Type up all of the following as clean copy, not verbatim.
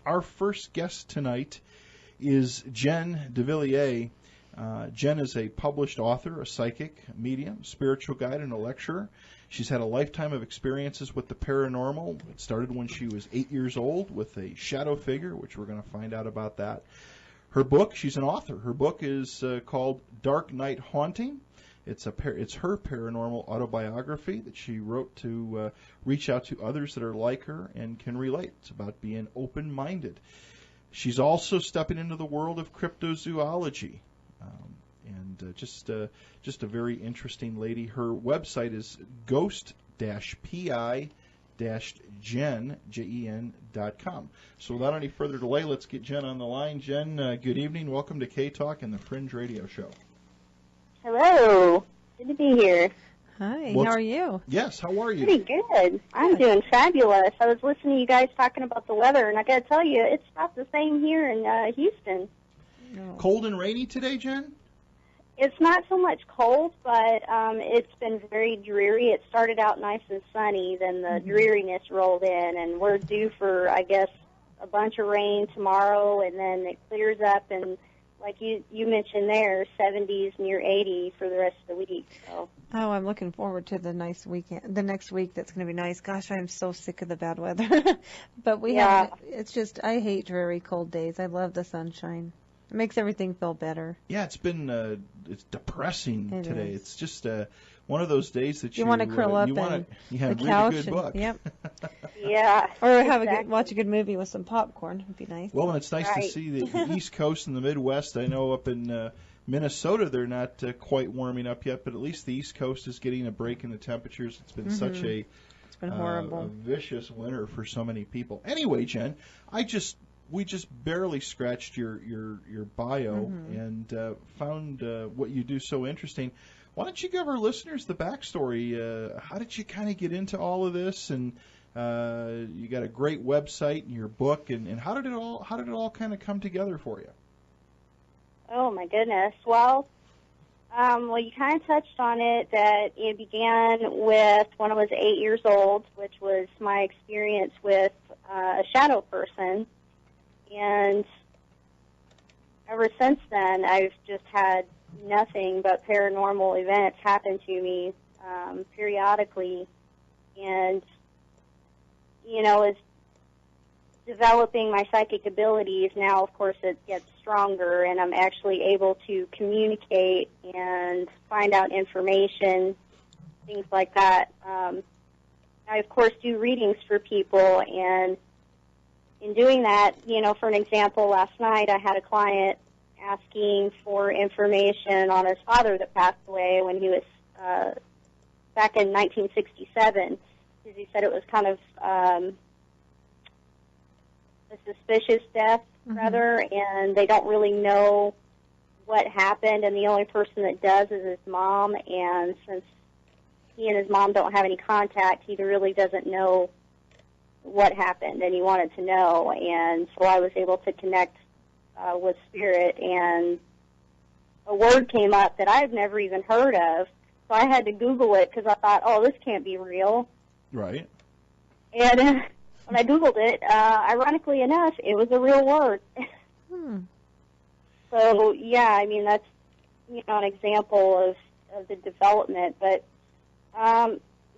Our first guest tonight is Jen Devillier. Jen is a published author, a psychic, medium, spiritual guide, and a lecturer. She's had a lifetime of experiences with the paranormal. It started when she was 8 years old with a shadow figure, which we're going to find out about that. Her book, she's an author. Her book is called Dark Night Haunting. It's her paranormal autobiography that she wrote to reach out to others that are like her and can relate. It's about being open-minded. She's also stepping into the world of cryptozoology, and just a very interesting lady. Her website is ghost-pi-gen.com. So without any further delay, let's get Jen on the line. Jen, good evening. Welcome to K-Talk and the Fringe Radio Show. Hello. Good to be here. Hi, how are you? Yes, how are you? Pretty good. I'm doing fabulous. I was listening to you guys talking about the weather, and I got to tell you, it's about the same here in Houston. No. Cold and rainy today, Jen? It's not so much cold, but it's been very dreary. It started out nice and sunny, then the dreariness rolled in, and we're due for, I guess, a bunch of rain tomorrow, and then it clears up, and like you mentioned there, 70s near 80 for the rest of the week. So. Oh, I'm looking forward to the next weekend. The next week, that's going to be nice. Gosh, I'm so sick of the bad weather. But it's just, I hate dreary cold days. I love the sunshine. It makes everything feel better. Yeah, it's been it's depressing today. Is. It's just one of those days that you want to curl up you on the read couch. a good book. Yep. Yeah. Or watch a good movie with some popcorn. It'd be nice. Well, and it's nice to see the East Coast and the Midwest. I know up in Minnesota they're not quite warming up yet, but at least the East Coast is getting a break in the temperatures. It's been such a horrible, a vicious winter for so many people. Anyway, Jen, we just barely scratched your bio and found what you do so interesting. Why don't you give our listeners the backstory? How did you kind of get into all of this? And you got a great website and your book. And how did it all kind of come together for you? Oh my goodness. Well, you kind of touched on it. That it began with when I was 8 years old, which was my experience with a shadow person. And ever since then, I've just had nothing but paranormal events happen to me periodically. And, as developing my psychic abilities, now, of course, it gets stronger, and I'm actually able to communicate and find out information, things like that. I, of course, do readings for people, and in doing that, for an example, last night I had a client asking for information on his father that passed away when he was back in 1967, because he said it was kind of a suspicious death, rather, and they don't really know what happened, and the only person that does is his mom, and since he and his mom don't have any contact, he really doesn't know what happened, and he wanted to know, and so I was able to connect with Spirit, and a word came up that I've never even heard of, so I had to Google it because I thought, oh, this can't be real. Right. And when I Googled it, ironically enough, it was a real word. So, yeah, I mean, that's, an example of the development, but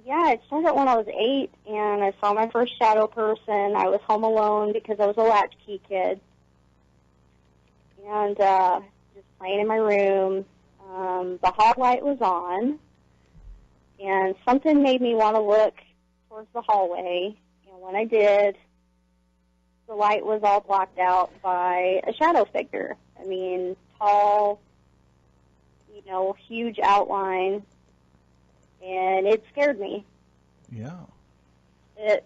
yeah, it started when I was 8, and I saw my first shadow person. I was home alone because I was a latchkey kid. And just playing in my room. The hall light was on, and something made me want to look towards the hallway. And when I did, the light was all blocked out by a shadow figure. I mean, tall, huge outline. And it scared me. Yeah. It,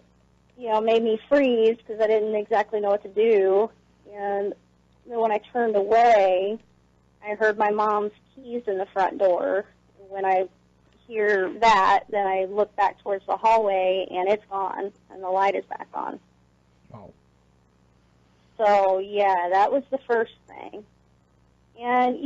made me freeze because I didn't exactly know what to do. And then when I turned away, I heard my mom's keys in the front door. When I hear that, then I look back towards the hallway, and it's gone, and the light is back on. Wow. So, yeah, that was the first thing. And,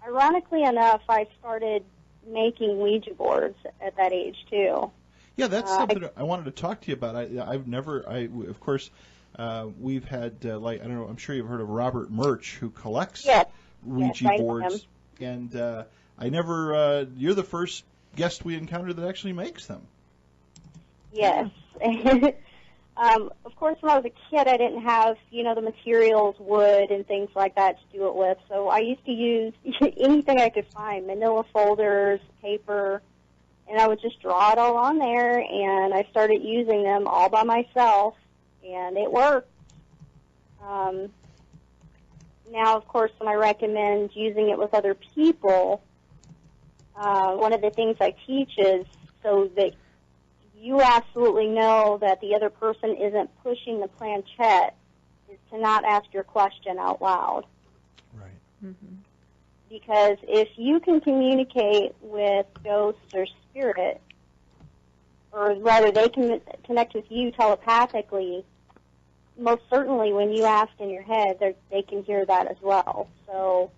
ironically enough, I started making Ouija boards at that age too. Yeah, that's something I wanted to talk to you about. Of course, We've had, I don't know, I'm sure you've heard of Robert Murch, who collects Yes. Ouija Yes, I know boards. him. And I never, you're the first guest we encountered that actually makes them. Yes. Of course, when I was a kid, I didn't have, the materials, wood and things like that to do it with. So I used to use anything I could find, manila folders, paper, and I would just draw it all on there, and I started using them all by myself, and it worked. Now, of course, when I recommend using it with other people, one of the things I teach is so that you absolutely know that the other person isn't pushing the planchette, is to not ask your question out loud. Right. Mm-hmm. Because if you can communicate with ghosts or spirit, or rather they can connect with you telepathically, most certainly when you ask in your head, they can hear that as well. So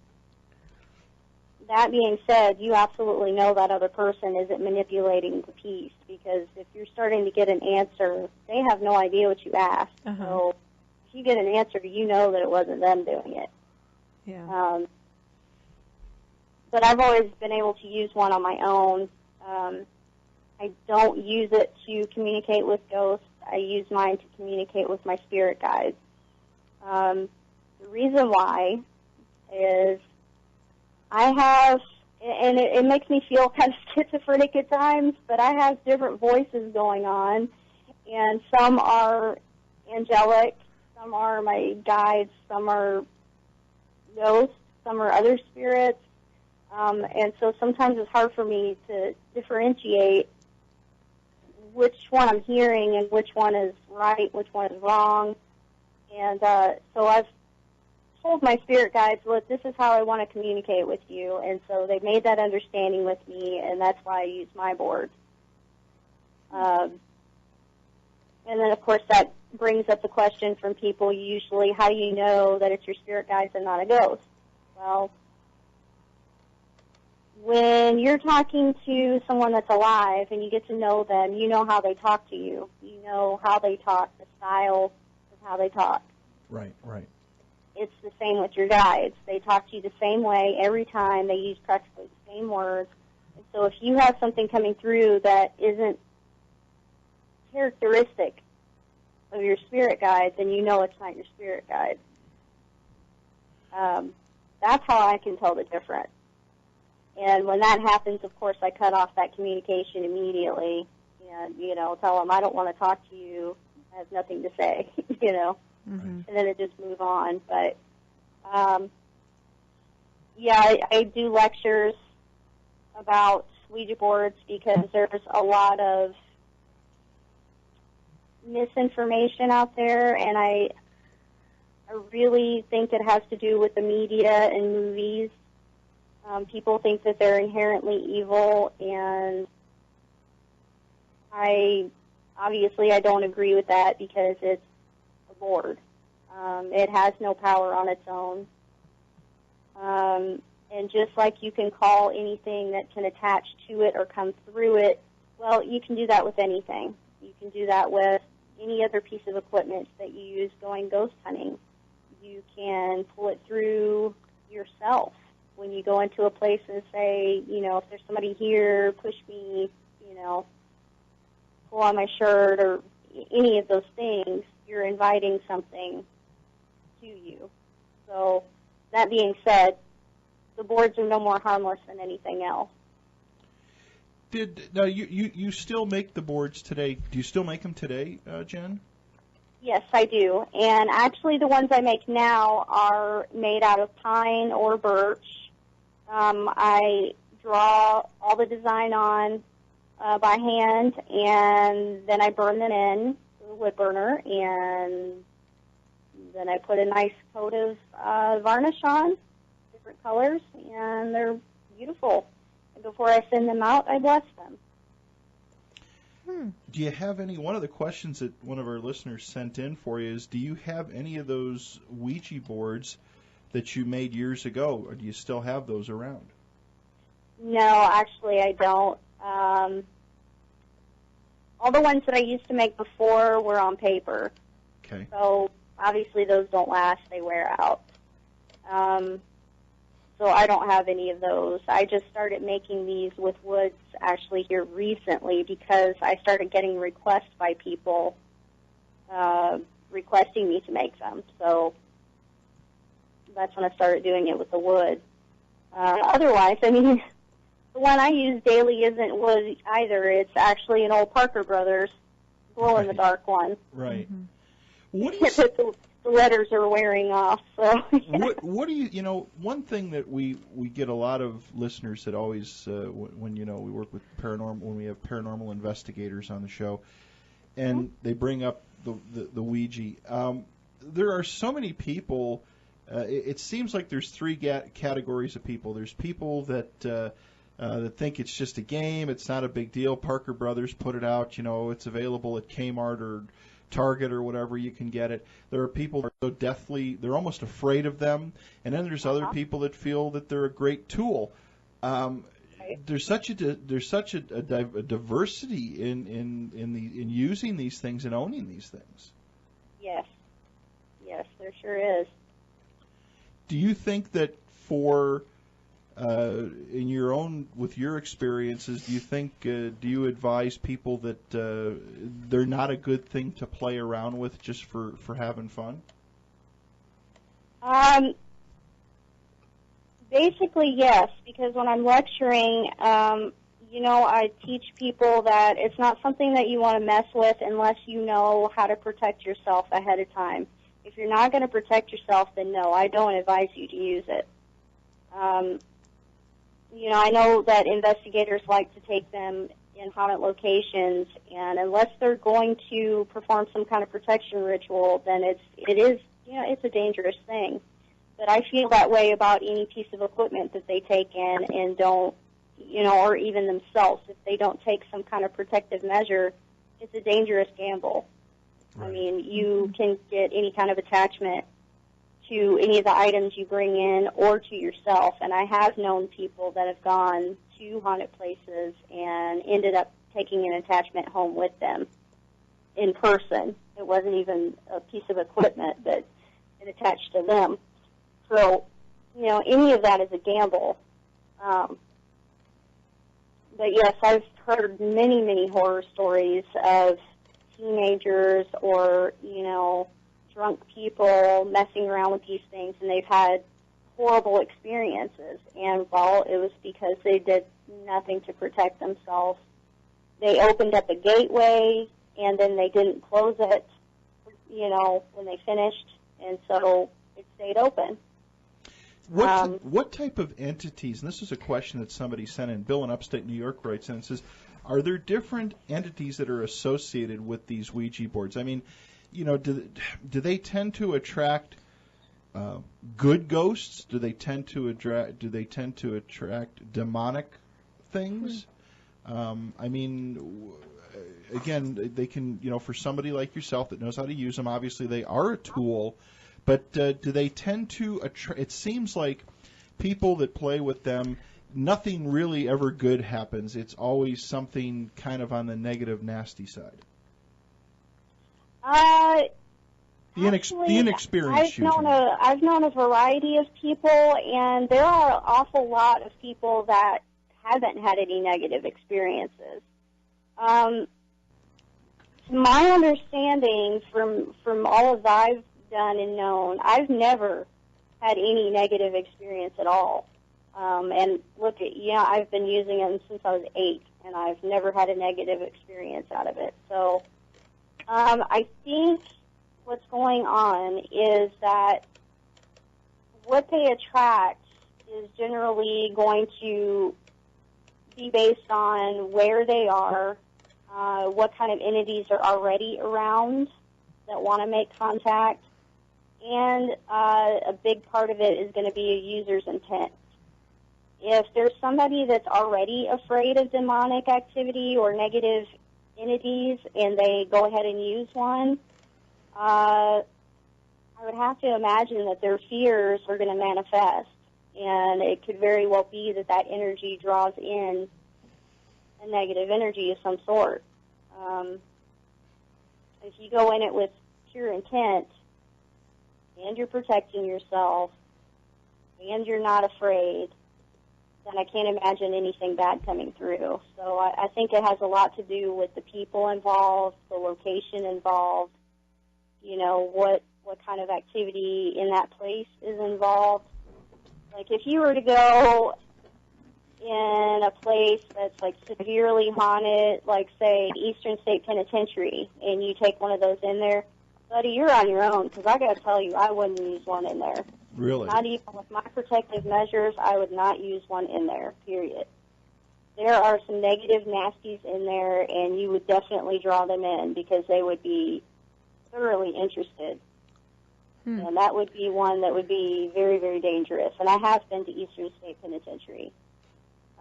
that being said, you absolutely know that other person isn't manipulating the piece, because if you're starting to get an answer, they have no idea what you asked. Uh-huh. So if you get an answer, you know that it wasn't them doing it. Yeah. But I've always been able to use one on my own. I don't use it to communicate with ghosts. I use mine to communicate with my spirit guides. The reason why is I have, and it makes me feel kind of schizophrenic at times, but I have different voices going on, and some are angelic, some are my guides, some are ghosts, some are other spirits, and so sometimes it's hard for me to differentiate which one I'm hearing and which one is right, which one is wrong, and so I've told my spirit guides, look, this is how I want to communicate with you, and so they've made that understanding with me, and that's why I use my board. And then, of course, that brings up the question from people usually, how do you know that it's your spirit guides and not a ghost? Well, when you're talking to someone that's alive and you get to know them, you know how they talk to you. You know how they talk, the style of how they talk. Right, right. It's the same with your guides. They talk to you the same way every time. They use practically the same words. And so if you have something coming through that isn't characteristic of your spirit guide, then you know it's not your spirit guide. That's how I can tell the difference. And when that happens, of course, I cut off that communication immediately and, tell them I don't want to talk to you. I have nothing to say, Mm-hmm. and then it just move on. But, I do lectures about Ouija boards because there's a lot of misinformation out there, and I really think it has to do with the media and movies. People think that they're inherently evil, and I don't agree with that because it's a board. It has no power on its own. And just like you can call anything that can attach to it or come through it, well, you can do that with anything. You can do that with any other piece of equipment that you use going ghost hunting. You can pull it through yourself. When you go into a place and say, if there's somebody here, push me, pull on my shirt or any of those things, you're inviting something to you. So that being said, the boards are no more harmless than anything else. Now you still make the boards today? Do you still make them today, Jen? Yes, I do. And actually the ones I make now are made out of pine or birch. I draw all the design on by hand, and then I burn them in with a wood burner, and then I put a nice coat of varnish on, different colors, and they're beautiful. And before I send them out, I bless them. Do you have any, one of the questions that one of our listeners sent in for you is, do you have any of those Ouija boards that you made years ago, or do you still have those around? No, actually I don't. All the ones that I used to make before were on paper. Okay. So obviously those don't last; they wear out. So I don't have any of those. I just started making these with woods actually here recently because I started getting requests by people requesting me to make them. So that's when I started doing it with the wood. Otherwise, I mean, the one I use daily isn't wood either. It's actually an old Parker Brothers glow-in-the-dark one. Right. Mm-hmm. What do you the letters are wearing off. So what do you know? One thing that we get a lot of listeners that always when we work with paranormal, when we have paranormal investigators on the show, and they bring up the Ouija. There are so many people. It seems like there's three categories of people. There's people that think it's just a game. It's not a big deal. Parker Brothers put it out. It's available at Kmart or Target or whatever you can get it. There are people that are so deathly, they're almost afraid of them. And then there's other people that feel that they're a great tool. There's such a diversity in using these things and owning these things. Yes, there sure is. Do you think that with your experiences, do you advise people that they're not a good thing to play around with just for having fun? Basically, yes, because when I'm lecturing, I teach people that it's not something that you want to mess with unless you know how to protect yourself ahead of time. If you're not going to protect yourself, then no, I don't advise you to use it. I know that investigators like to take them in haunted locations, and unless they're going to perform some kind of protection ritual, then it's a dangerous thing. But I feel that way about any piece of equipment that they take in and don't, or even themselves. If they don't take some kind of protective measure, it's a dangerous gamble. Right. I mean, you can get any kind of attachment to any of the items you bring in or to yourself. And I have known people that have gone to haunted places and ended up taking an attachment home with them in person. It wasn't even a piece of equipment, but it attached to them. So, any of that is a gamble. But yes, I've heard many, many horror stories of teenagers or, drunk people messing around with these things, and they've had horrible experiences. And, well, it was because they did nothing to protect themselves. They opened up a gateway, and then they didn't close it, when they finished, and so it stayed open. What type of entities, and this is a question that somebody sent in, Bill in upstate New York writes in and says, are there different entities that are associated with these Ouija boards? I mean, do they tend to attract good ghosts? Do they tend to attract demonic things? I mean, again, they can, for somebody like yourself that knows how to use them, obviously they are a tool. But do they tend to attract? It seems like people that play with them, nothing really ever good happens. It's always something kind of on the negative, nasty side. The inexperienced. I've known a variety of people, and there are an awful lot of people that haven't had any negative experiences. To my understanding, from all of that I've done and known, I've never had any negative experience at all. And look at, I've been using them since I was 8, and I've never had a negative experience out of it. So I think what's going on is that what they attract is generally going to be based on where they are, what kind of entities are already around that want to make contact, and a big part of it is going to be a user's intent. If there's somebody that's already afraid of demonic activity or negative entities and they go ahead and use one, I would have to imagine that their fears are going to manifest, and it could very well be that energy draws in a negative energy of some sort. If you go in it with pure intent, and you're protecting yourself, and you're not afraid, then I can't imagine anything bad coming through. So I think it has a lot to do with the people involved, the location involved, you know, what kind of activity in that place is involved. Like if you were to go in a place that's like severely haunted, like say Eastern State Penitentiary, and you take one of those in there, buddy, you're on your own, because I got to tell you, I wouldn't use one in there. Really? Not even with my protective measures, I would not use one in there, period. There are some negative nasties in there, and you would definitely draw them in because they would be thoroughly interested. And that would be one that would be very, very dangerous. And I have been to Eastern State Penitentiary.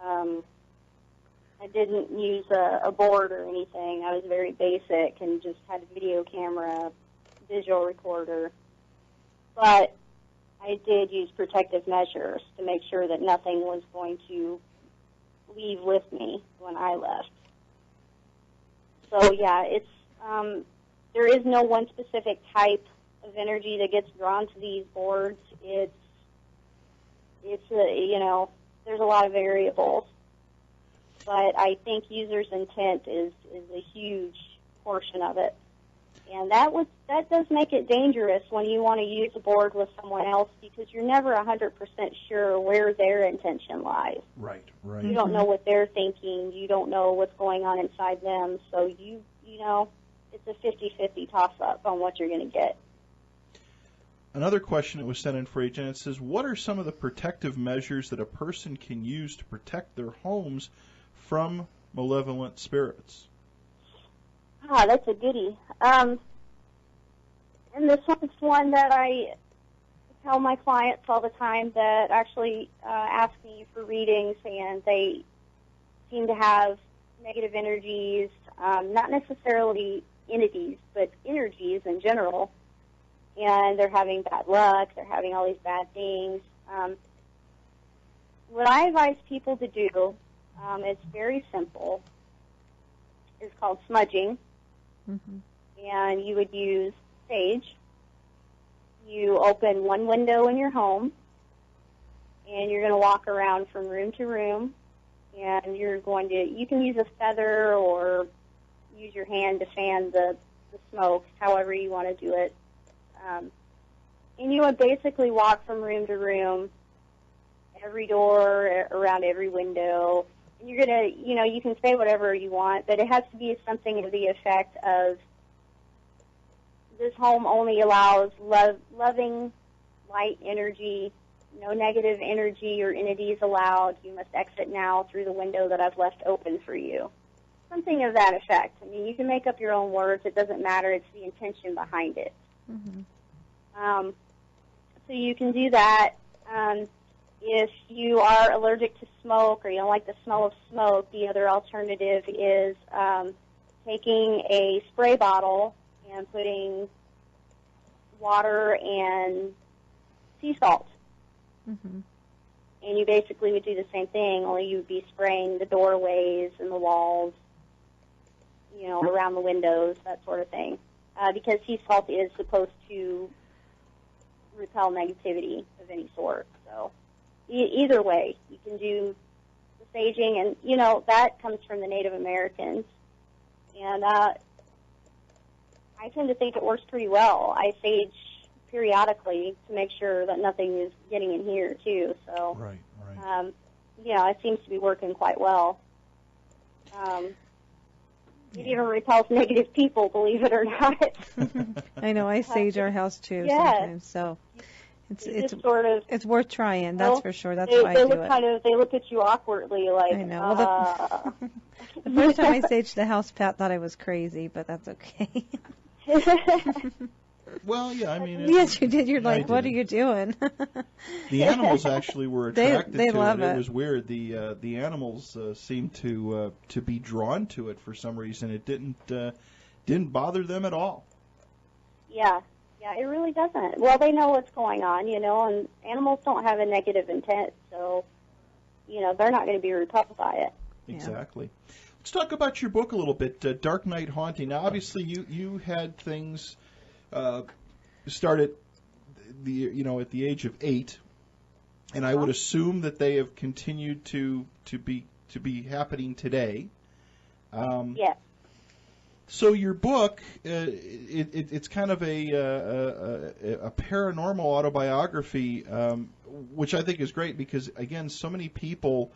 I didn't use a board or anything. I was very basic and just had a video camera, visual recorder. But I did use protective measures to make sure that nothing was going to leave with me when I left. So, yeah, it's there is no one specific type of energy that gets drawn to these boards. It's you know, there's a lot of variables. But I think user's intent is a huge portion of it. And that does make it dangerous when you want to use a board with someone else, because you're never 100% sure where their intention lies. Right, right. You don't know what they're thinking. You don't know what's going on inside them. So you know, it's a 50-50 toss-up on what you're going to get. Another question that was sent in for you, Jen, it says, what are some of the protective measures that a person can use to protect their homes from malevolent spirits? Ah, that's a goodie. And this one's one that I tell my clients all the time that actually ask me for readings, and they seem to have negative energies, not necessarily entities, but energies in general. And they're having bad luck, they're having all these bad things. What I advise people to do, it's very simple. It's called smudging. And you would use sage. You open one window in your home, and you're going to walk around from room to room, and you can use a feather or use your hand to fan the smoke, however you want to do it. And you would basically walk from room to room, every door, around every window. And you're going to, you know, you can say whatever you want, but it has to be something to the effect of, this home only allows loving, light energy, no negative energy or entities allowed. You must exit now through the window that I've left open for you. Something of that effect. I mean, you can make up your own words. It doesn't matter. It's the intention behind it. So you can do that. If you are allergic to smoke or you don't like the smell of smoke, the other alternative is taking a spray bottle and putting water and sea salt. And you basically would do the same thing, only you would be spraying the doorways and the walls, you know, around the windows, that sort of thing. Because sea salt is supposed to repel negativity of any sort. So either way, you can do the saging, and, you know, that comes from the Native Americans. And I tend to think it works pretty well. I sage periodically to make sure that nothing is getting in here, too. So, right. Yeah, it seems to be working quite well. It even repels negative people, believe it or not. I know, I sage our house too sometimes, so it's worth trying. That's for sure. That's why I do it. They look at you awkwardly, like. I know. Well, the first time I saged the house, Pat thought I was crazy, but that's okay. Well, yeah, I mean. Yes, you did. You're like, what are you doing? The animals actually were attracted they to love it. it. It was weird. The animals seemed to be drawn to it for some reason. It didn't bother them at all. Yeah, it really doesn't. Well, they know what's going on, you know, and animals don't have a negative intent, so, you know, they're not going to be repelled by it. Exactly. Yeah. Let's talk about your book a little bit, Dark Night Haunting. Now, obviously, you had things started at the age of 8, and I would assume that they have continued to be happening today. Yes. So your book, it's kind of a paranormal autobiography, which I think is great because, again, so many people,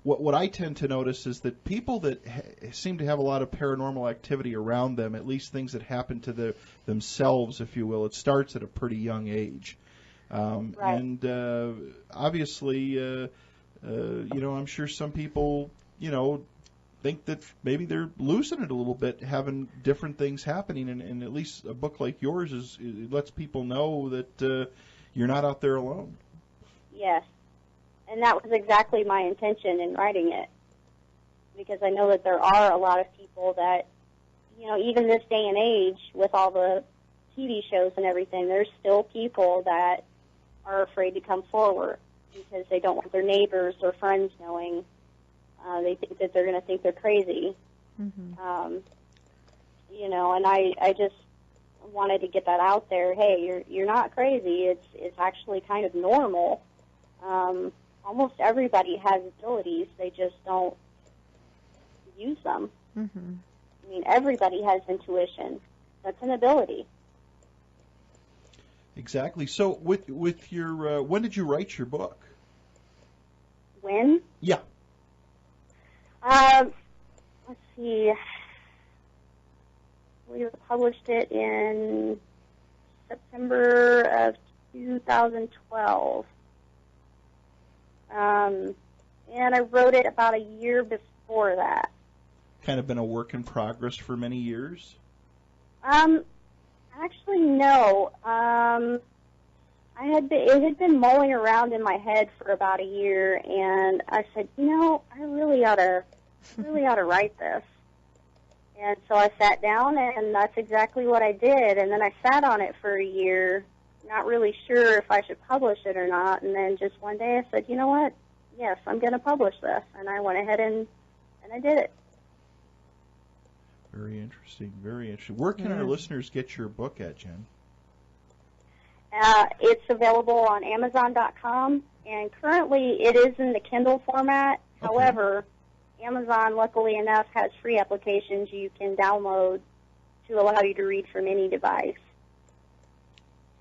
what I tend to notice is that people that seem to have a lot of paranormal activity around them, at least things that happen to themselves, if you will, it starts at a pretty young age. Right. And obviously, I'm sure some people, think that maybe they're losing it a little bit, having different things happening, and at least a book like yours it lets people know that you're not out there alone. Yes, and that was exactly my intention in writing it, because I know that there are a lot of people that, even this day and age, with all the TV shows and everything, there's still people that are afraid to come forward because they don't want their neighbors or friends knowing. They think that they're going to think they're crazy. Mm-hmm. And I just wanted to get that out there. Hey, you're not crazy. It's actually kind of normal. Almost everybody has abilities. They just don't use them. Mm-hmm. I mean, everybody has intuition. That's an ability. Exactly. So with your, when did you write your book? When? Yeah. Let's see. We published it in September of 2012. And I wrote it about a year before that. Kind of been a work in progress for many years? Actually, no. It had been mulling around in my head for about a year, and I said, I really ought to write this. And so I sat down, and that's exactly what I did. And then I sat on it for a year, not really sure if I should publish it or not. And then just one day I said, you know what? Yes, I'm going to publish this. And I went ahead and I did it. Very interesting. Very interesting. Where can our listeners get your book at, Jen? It's available on Amazon.com, and currently it is in the Kindle format. Okay. However, Amazon, luckily enough, has free applications you can download to allow you to read from any device.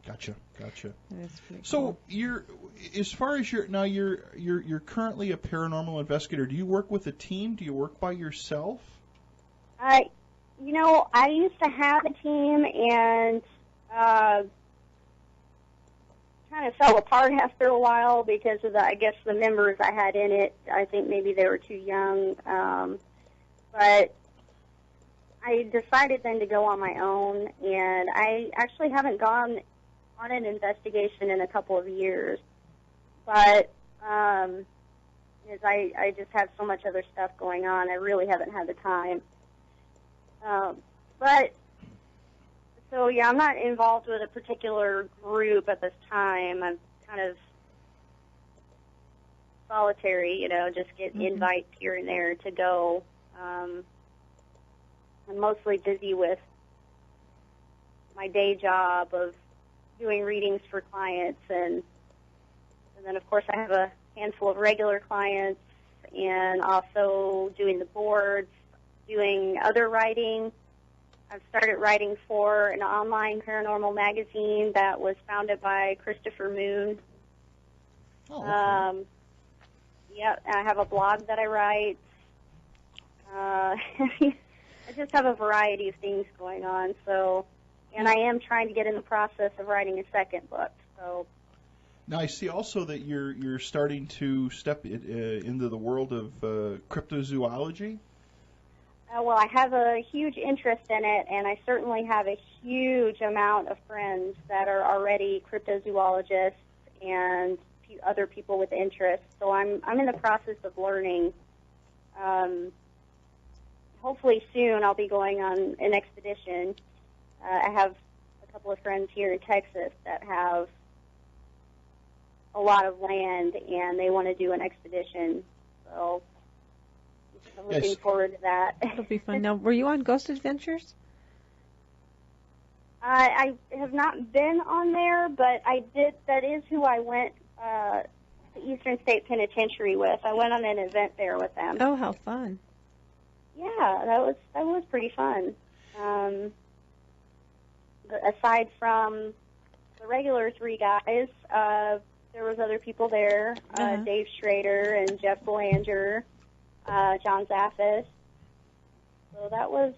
Gotcha. That's pretty so cool. You're currently a paranormal investigator. Do you work with a team? Do you work by yourself? I used to have a team, and kind of fell apart after a while because of the members I had in it. I think maybe they were too young. But I decided then to go on my own, and I actually haven't gone on an investigation in a couple of years. But as I just have so much other stuff going on, I really haven't had the time. I'm not involved with a particular group at this time. I'm kind of solitary, just get invites here and there to go. I'm mostly busy with my day job of doing readings for clients, and then, of course, I have a handful of regular clients, and also doing the boards, doing other writing. I've started writing for an online paranormal magazine that was founded by Christopher Moon. Oh, okay. I have a blog that I write. I just have a variety of things going on. And I am trying to get in the process of writing a second book. So. Now I see also that you're starting to step into the world of cryptozoology. Well, I have a huge interest in it, and I certainly have a huge amount of friends that are already cryptozoologists and other people with interest. So I'm in the process of learning. Hopefully soon I'll be going on an expedition. I have a couple of friends here in Texas that have a lot of land, and they want to do an expedition. So I'm looking forward to that. That'll be fun. Now, were you on Ghost Adventures? I have not been on there, but I did. That is who I went to Eastern State Penitentiary with. I went on an event there with them. Oh, how fun! Yeah, that was pretty fun. But aside from the regular three guys, there was other people there. Dave Schrader and Jeff Belanger, John Zaffis. So that was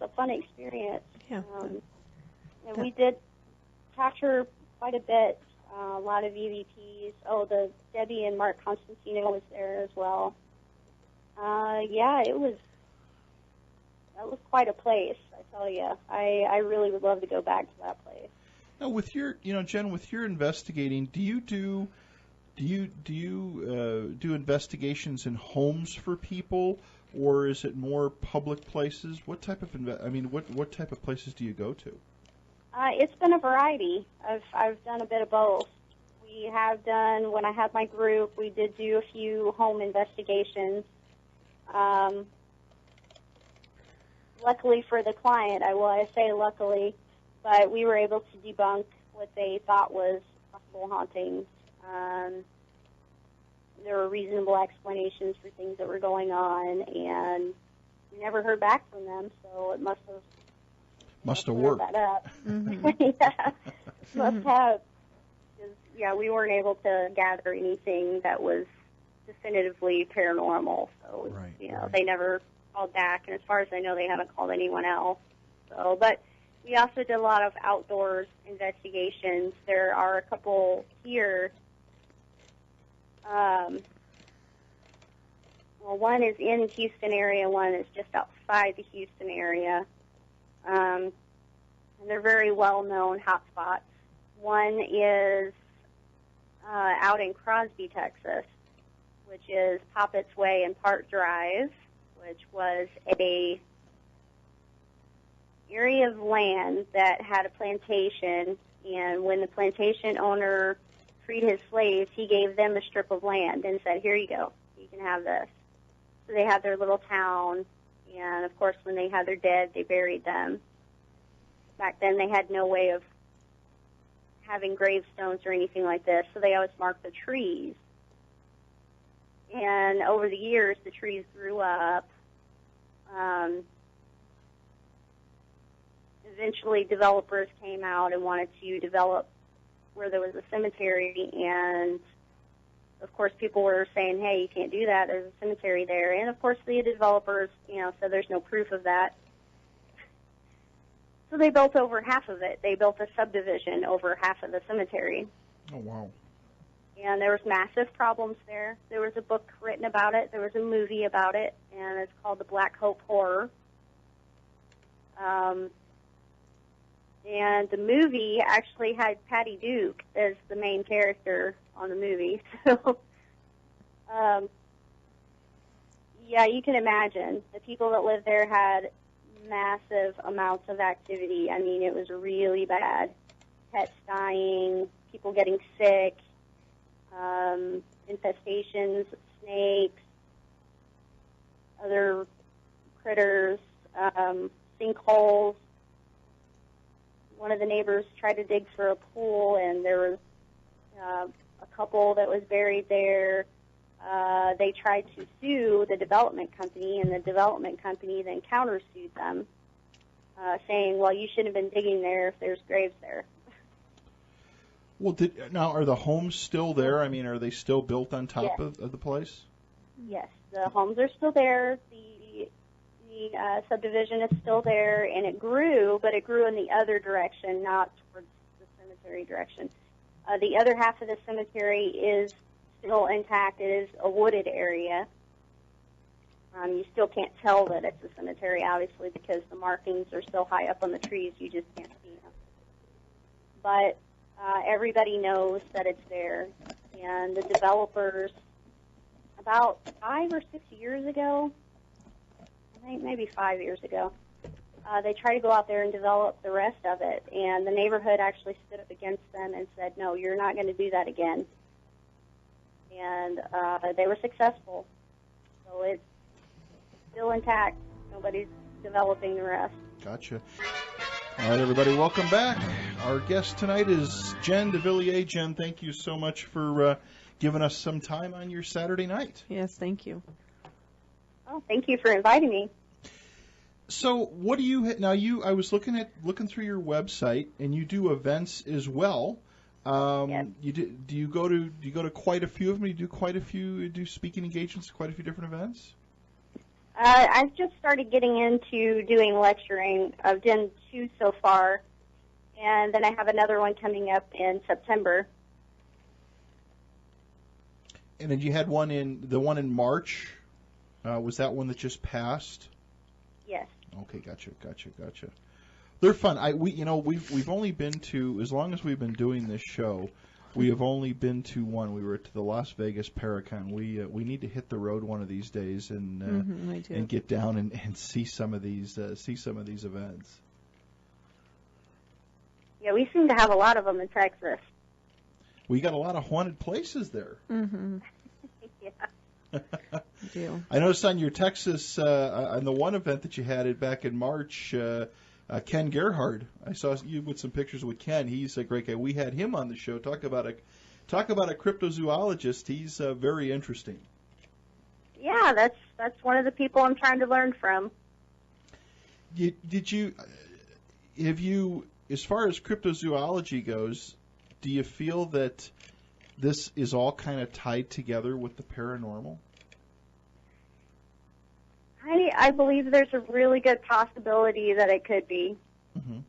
a fun experience. Yeah. And we did capture quite a bit, a lot of EVPs. Oh, the Debbie and Mark Constantino was there as well. That was quite a place, I tell you. I really would love to go back to that place. Now, with your, Jen, with your investigating, do you do investigations in homes for people, or is it more public places? What type of what type of places do you go to? It's been a variety. I've done a bit of both. We have done, when I had my group, we did do a few home investigations. Luckily for the client, I say luckily, but we were able to debunk what they thought was possible hauntings. There were reasonable explanations for things that were going on, and we never heard back from them, so it must have worked. That up. Yeah, must have. Yeah, we weren't able to gather anything that was definitively paranormal, so they never called back, and as far as I know, they haven't called anyone else. So, but we also did a lot of outdoors investigations. There are a couple here. Well, one is in the Houston area, one is just outside the Houston area. And they're very well-known hotspots. One is out in Crosby, Texas, which is Poppet's Way and Park Drive, which was a area of land that had a plantation, and when the plantation owner freed his slaves, he gave them a strip of land and said, here you go, you can have this. So they had their little town, and of course when they had their dead, they buried them. Back then they had no way of having gravestones or anything like this, so they always marked the trees. And over the years, the trees grew up. Eventually, developers came out and wanted to develop where there was a cemetery, and of course, people were saying, hey, you can't do that, there's a cemetery there. And of course, the developers, said there's no proof of that. So they built over half of it. They built a subdivision over half of the cemetery. Oh, wow. And there was massive problems there. There was a book written about it. There was a movie about it, and it's called The Black Hope Horror. And the movie actually had Patty Duke as the main character on the movie. So, yeah, you can imagine. The people that lived there had massive amounts of activity. I mean, it was really bad. Pets dying, people getting sick, infestations of snakes, other critters, sinkholes. One of the neighbors tried to dig for a pool, and there was a couple that was buried there. They tried to sue the development company, and the development company then countersued them, saying, well, you shouldn't have been digging there if there's graves there. Well, now, are the homes still there? I mean, are they still built on top of the place? Yes, the homes are still there. The subdivision is still there, and it grew, but it grew in the other direction, not towards the cemetery direction. The other half of the cemetery is still intact. It is a wooded area. You still can't tell that it's a cemetery, obviously, because the markings are so high up on the trees, you just can't see them. But everybody knows that it's there, and the developers, about 5 or 6 years ago, I think maybe 5 years ago, they tried to go out there and develop the rest of it, and the neighborhood actually stood up against them and said, no, you're not going to do that again. And they were successful. So it's still intact. Nobody's developing the rest. Gotcha. All right, everybody, welcome back. Our guest tonight is Jen Devillier. Jen, thank you so much for giving us some time on your Saturday night. Yes, thank you. Oh, thank you for inviting me. So, what do you now? I was looking through your website, and you do events as well. Yes. Do you go to quite a few of them? You do speaking engagements, quite a few different events. I've just started getting into doing lecturing. I've done 2 so far, and then I have another one coming up in September. And then you had one in March. Was that one that just passed? Yes. Okay, gotcha. They're fun. We've only been to, as long as we've been doing this show, we have only been to one. We were to the Las Vegas Paracon. We need to hit the road one of these days and get down and see some of these events. Yeah, we seem to have a lot of them in Texas. We got a lot of haunted places there. Mm-hmm. Yeah. I noticed on your Texas, on the one event that you had back in March, Ken Gerhard. I saw you with some pictures with Ken. He's a great guy. We had him on the show. Talk about a cryptozoologist. He's very interesting. Yeah, that's one of the people I'm trying to learn from. Have you, as far as cryptozoology goes, do you feel that this is all kind of tied together with the paranormal? I believe there's a really good possibility that it could be. Mm-hmm.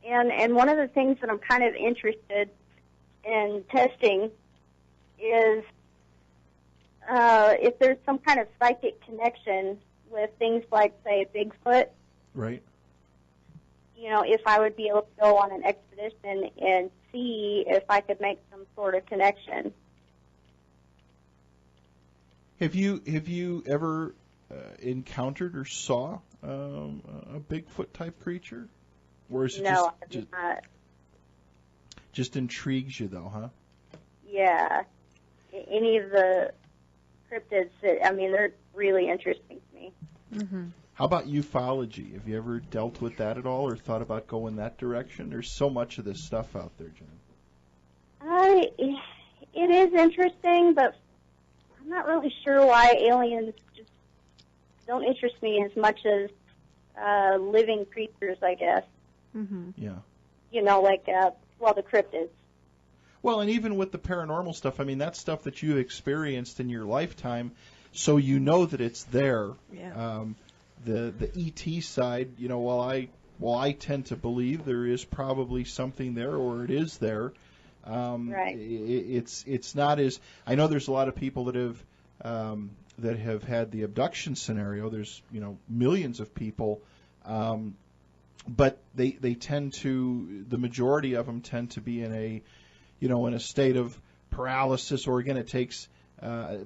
And one of the things that I'm kind of interested in testing is if there's some kind of psychic connection with things like, say, Bigfoot. Right. You know, if I would be able to go on an expedition and see if I could make some sort of connection. Have you ever encountered or saw a Bigfoot type creature, or is it No, I did not. Just intrigues you though, huh? Yeah, any of the cryptids, they're really interesting to me. Mm-hmm. How about ufology? Have you ever dealt with that at all, or thought about going that direction? There's so much of this stuff out there, Jen. It is interesting, but I'm not really sure why aliens just don't interest me as much as living creatures, I guess. Mm-hmm. Yeah. You know, like, the cryptids. Well, and even with the paranormal stuff, I mean, that's stuff that you've experienced in your lifetime, so you know that it's there. Yeah. The ET side, you know, while I tend to believe there is probably something there, or it is there. Right. It's not as, I know there's a lot of people that have had the abduction scenario. There's, you know, millions of people, but they tend to, the majority of them tend to be in a state of paralysis, or again, it takes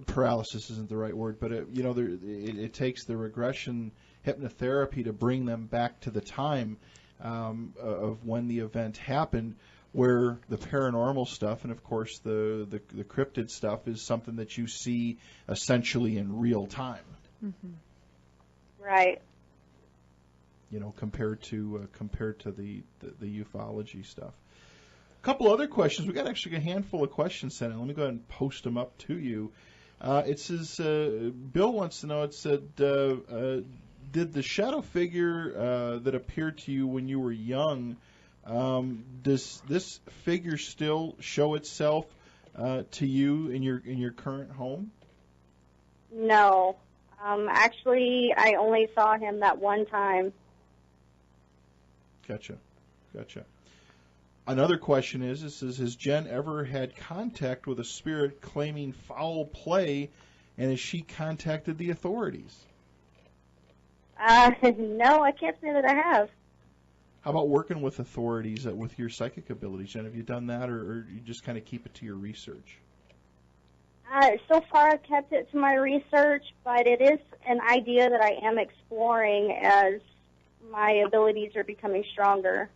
paralysis isn't the right word, but it takes the regression hypnotherapy to bring them back to the time of when the event happened, where the paranormal stuff and of course the cryptid stuff is something that you see essentially in real time. Mm-hmm. Right. You know, compared to the ufology stuff. A couple other questions. We got actually a handful of questions sent in. Let me go ahead and post them up to you. It says, Bill wants to know, it said, did the shadow figure that appeared to you when you were young, does this figure still show itself to you in your current home? No. Actually, I only saw him that one time. Gotcha. Another question is, has Jen ever had contact with a spirit claiming foul play, and has she contacted the authorities? No, I can't say that I have. How about working with authorities with your psychic abilities, Jen? Have you done that, or you just kind of keep it to your research? So far, I've kept it to my research, but it is an idea that I am exploring as my abilities are becoming stronger.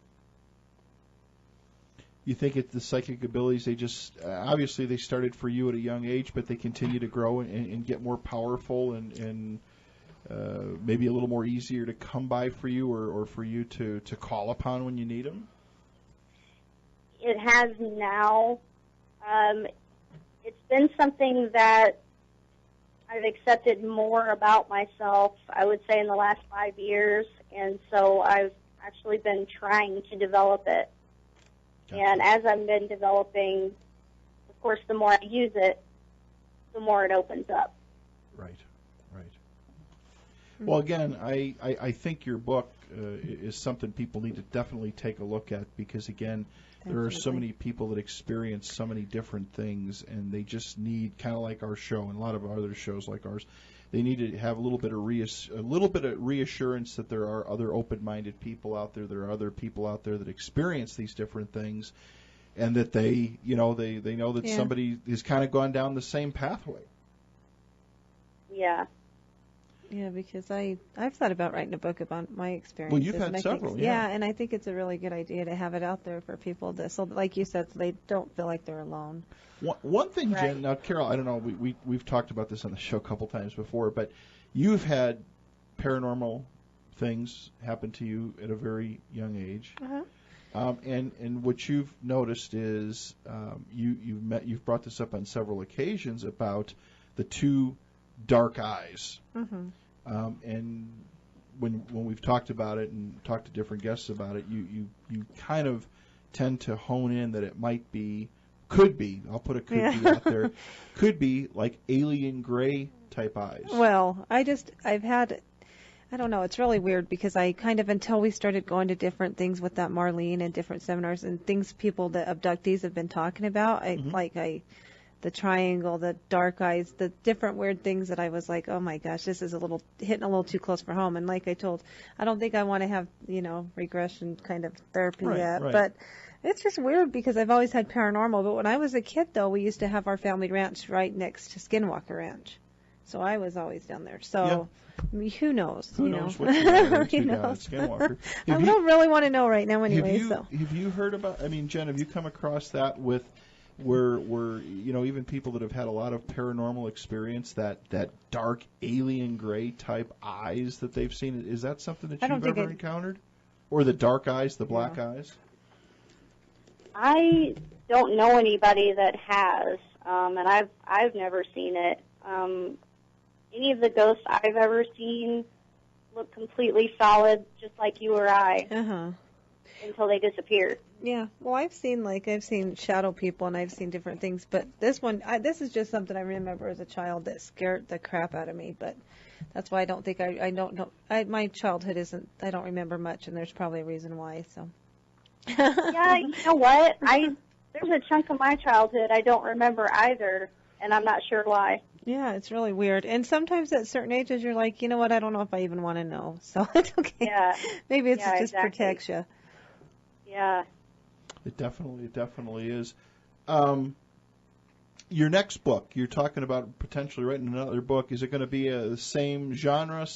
You think it's the psychic abilities, they just, obviously they started for you at a young age, but they continue to grow and get more powerful and maybe a little more easier to come by for you, or for you to call upon when you need them? It has now. It's been something that I've accepted more about myself, I would say, in the last 5 years, and so I've actually been trying to develop it. Gotcha. And as I've been developing, of course, the more I use it, the more it opens up. Right. Well, again, I think your book is something people need to definitely take a look at, because, again, there are so many people that experience so many different things, and they just need, kind of like our show and a lot of other shows like ours, they need to have a little bit of reassurance that there are other open-minded people out there. There are other people out there that experience these different things, and that they know that somebody has kind of gone down the same pathway. Yeah. Yeah, because I've thought about writing a book about my experiences. Well, you've had several, yeah, and I think it's a really good idea to have it out there for people so like you said, so they don't feel like they're alone. One thing, right. Jen, now, Carol, I don't know, we've talked about this on the show a couple times before, but you've had paranormal things happen to you at a very young age. Uh-huh. And what you've noticed is you've brought this up on several occasions about the two dark eyes. Mm-hmm. And when we've talked about it and talked to different guests about it, you kind of tend to hone in that it could be, I'll put a could be out there, could be like alien gray type eyes. Well, I don't know, it's really weird, because I kind of, until we started going to different things with that Marlene and different seminars and things the abductees have been talking about, the triangle, the dark eyes, the different weird things that I was like, oh my gosh, this is hitting a little too close for home. And like I don't think I want to have, regression kind of therapy yet. Right. But it's just weird, because I've always had paranormal. But when I was a kid, though, we used to have our family ranch right next to Skinwalker Ranch. So I was always down there. So who knows? Who knows what you're into down at Skinwalker? I don't really want to know right now anyway. Have you heard about, Jen, have you come across that with where even people that have had a lot of paranormal experience, that dark alien gray type eyes that they've seen, is that something that you've ever encountered? Or the dark eyes, the black eyes? I don't know anybody that has, and I've never seen it. Any of the ghosts I've ever seen look completely solid, just like you or I, until they disappear. Yeah, well, I've seen shadow people, and I've seen different things, but this this is just something I remember as a child that scared the crap out of me, but that's why I don't think I don't know. My childhood I don't remember much, and there's probably a reason why, so. Yeah, you know what? There's a chunk of my childhood I don't remember either, and I'm not sure why. Yeah, it's really weird. And sometimes at certain ages, you're like, you know what, I don't know if I even want to know, so it's okay. Yeah. Maybe it just protects you. Yeah. It definitely is. Your next book, you're talking about potentially writing another book. Is it going to be the same genre,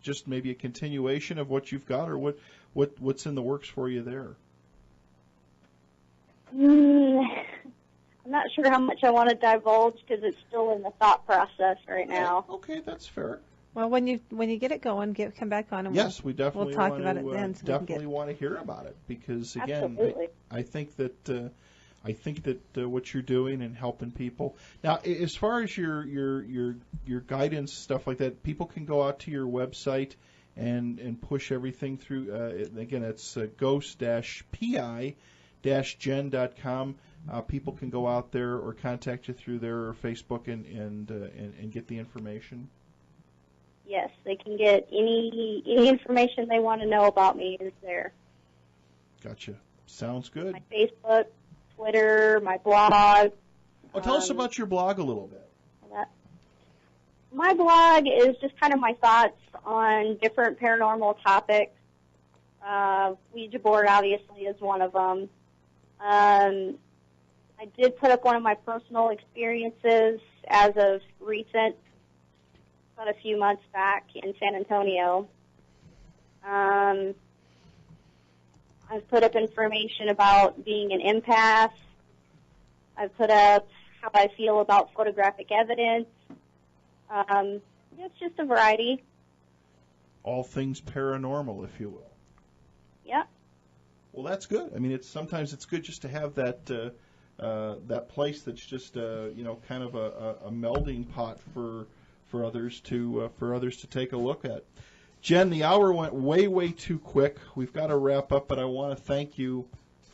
just maybe a continuation of what you've got, or what's in the works for you there? I'm not sure how much I want to divulge, because it's still in the thought process right now. Okay, that's fair. Well, when you get it going, come back on, and we definitely we'll talk about it then. So definitely want to hear about it, because again, I think that what you're doing and helping people. Now, as far as your guidance stuff like that, people can go out to your website and push everything through. Again, it's ghost-pi-gen.com. People can go out there or contact you through there or Facebook and get the information. Yes, they can get any information they want to know about me is there. Gotcha. Sounds good. My Facebook, Twitter, my blog. Well, tell us about your blog a little bit. My blog is just kind of my thoughts on different paranormal topics. Ouija board, obviously, is one of them. I did put up one of my personal experiences as of recent, about a few months back in San Antonio. I've put up information about being an empath. I've put up how I feel about photographic evidence. It's just a variety. all things paranormal, if you will. Yeah. Well, that's good. I mean, sometimes it's good just to have that place that's just kind of a melding pot for others to take a look at. Jen, the hour went way too quick. We've got to wrap up, but I want to thank you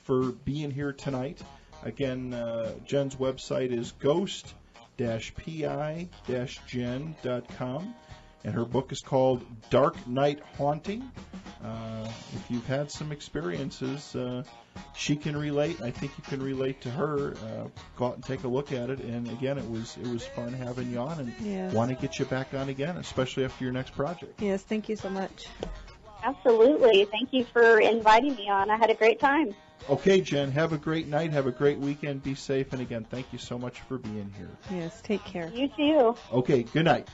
for being here tonight. Again, Jen's website is ghost-pi-gen.com, and her book is called Dark Night Haunting. If you've had some experiences, she can relate. I think you can relate to her. Go out and take a look at it. And again, it was fun having you on, and want to get you back on again, especially after your next project. Yes, thank you so much. Absolutely. Thank you for inviting me on. I had a great time. Okay, Jen, have a great night. Have a great weekend. Be safe. And again, thank you so much for being here. Yes, take care. You too. Okay, good night.